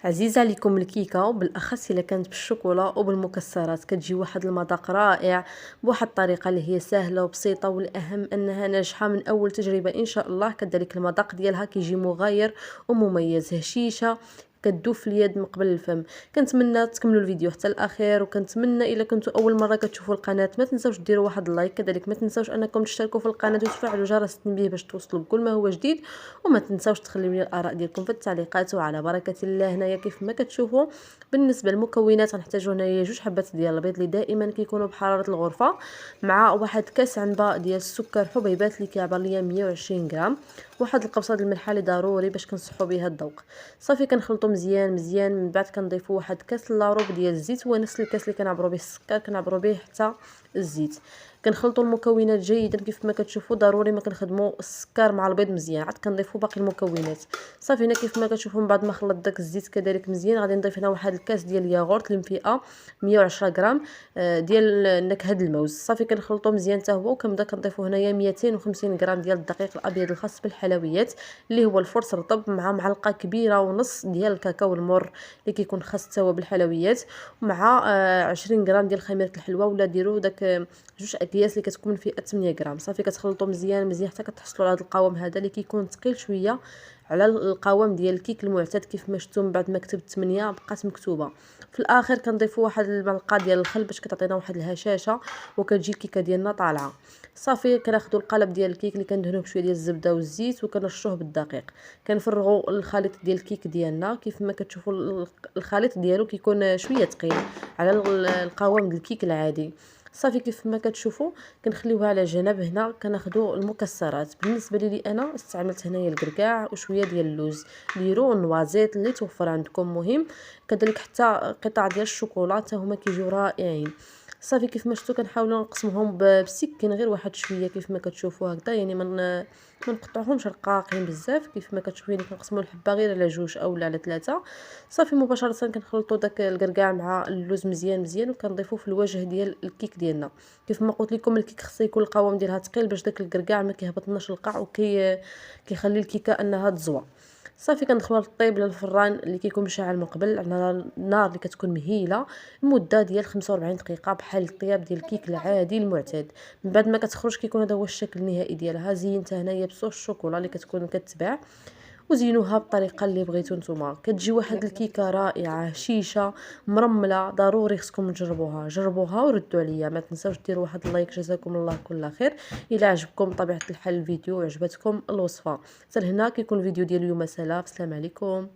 عزيزة عليكم الكيكة، وبالاخص الا كانت بالشوكولا وبالمكسرات كتجي واحد المذاق رائع بواحد الطريقه اللي هي سهله وبسيطه، والاهم انها ناجحه من اول تجربه ان شاء الله. كذلك المذاق ديالها كيجي مغاير ومميز، هشيشه كتدوب في اليد من قبل الفم. كنتمنى تكملوا الفيديو حتى الاخير، وكنتمنى الا كنتوا اول مره كتشوفوا القناه ما تنساوش ديروا واحد اللايك، كذلك ما تنساوش انكم تشتركوا في القناه وتفعلوا جرس التنبيه باش توصلوا بكل ما هو جديد، وما تنساوش تخليو لي الاراء ديالكم في التعليقات. وعلى بركه الله هنايا كيف ما كتشوفوا بالنسبه للمكونات غنحتاجوا هنايا 2 حبات ديال البيض اللي دائما كيكونوا بحراره الغرفه، مع واحد كاس عنبه ديال السكر حبيبات اللي كيعبر ليا 120 غرام، واحد القبصه ديال الملحه اللي ضروري باش كنصحوا بها الذوق. صافي كنخلطوا مزيان مزيان، من بعد كنضيفوا واحد كاس لاروب ديال الزيت، هو نفس الكاس اللي كنعبروا به السكر كنعبروا به حتى الزيت. كنخلطوا المكونات جيدا كيف ما كتشوفوا، ضروري ما كنخدموا السكر مع البيض مزيان، عاد كنضيفوا باقي المكونات. صافي هنا كيف ما كتشوفوا من بعد ما خلط داك الزيت كذلك مزيان، غادي نضيف هنا واحد الكاس ديال الياغورت اللي فيها 110 غرام ديال نكهه الموز. صافي كنخلطوا مزيان حتى هو، وكنبدا كنضيفوا هنايا 250 غرام ديال الدقيق الابيض الخاص بالحلويات اللي هو الفرص رطب، مع معلقه كبيره ونص ديال الكاكاو المر اللي كيكون خاص حتى هو بالحلويات، مع 20 غرام ديال خميره الحلوى، ولا ديروا داك 2 اكياس اللي كتكون فيها 8 غرام. صافي كتخلطوا مزيان مزيان حتى كتحصلوا على هذا القوام هذا اللي كيكون ثقيل شويه على القوام ديال الكيك المعتاد. كيف ما شفتوا من بعد ما كتبت 8 بقات مكتوبه. في الاخر كنضيفوا واحد الملعقه ديال الخل باش كتعطينا واحد الهشاشه وكتجي الكيكه ديالنا طالعه. صافي كناخذوا القالب ديال الكيك اللي كندهنوه بشويه ديال الزبده والزيت وكنرشوه بالدقيق، كنفرغوا الخليط ديال الكيك ديالنا. كيف ما كتشوفوا الخليط ديالو كيكون شويه ثقيل على القوام ديال الكيك العادي. صافي كيف ما كتشوفوا كنخليوها على جنب. هنا كناخذوا المكسرات، بالنسبه لي انا استعملت هنايا الكركاع وشويه ديال اللوز، ديروا النوازيط اللي توفر عندكم مهم، كذلك حتى قطع ديال الشوكولا حتى هما كيجيو رائعين. صافي كيف ما شفتوا كنحاولوا نقسمهم بالسكين غير واحد شويه كيف ما كتشوفوا هكذا، يعني ما نقطعهمش رقاقين بزاف. كيف ما كتشوفوا يعني كنقسموا الحبه غير على 2 او على 3. صافي مباشره كنخلطوا داك الكركاع مع اللوز مزيان مزيان، وكنضيفوه في الوجه ديال الكيك ديالنا. كيف ما قلت لكم الكيك خصو يكون القوام ديالها ثقيل باش داك الكركاع ما كيهبطناش القاع كيخلي الكيكه انها تزوى. صافي كندخلوها للطيب للفران اللي كيكون مشعل من قبل على النار اللي كتكون مهيله لمده ديال 45 دقيقه بحال الطياب ديال الكيك العادي المعتاد. من بعد ما كتخرج كيكون هذا هو الشكل النهائي ديالها. زينتها هنايا بصوص الشوكولا اللي كتكون كتباع، وزينوها بالطريقه اللي بغيتو نتوما. كتجي واحد الكيكه رائعه هشيشه مرمله، ضروري خصكم تجربوها. جربوها وردوا عليا. ما تنساوش ديروا واحد اللايك، جزاكم الله كل خير. الى عجبكم بطبيعه الحال الفيديو وعجبتكم الوصفه، حتى هنا كيكون الفيديو ديال اليوم. سلام عليكم.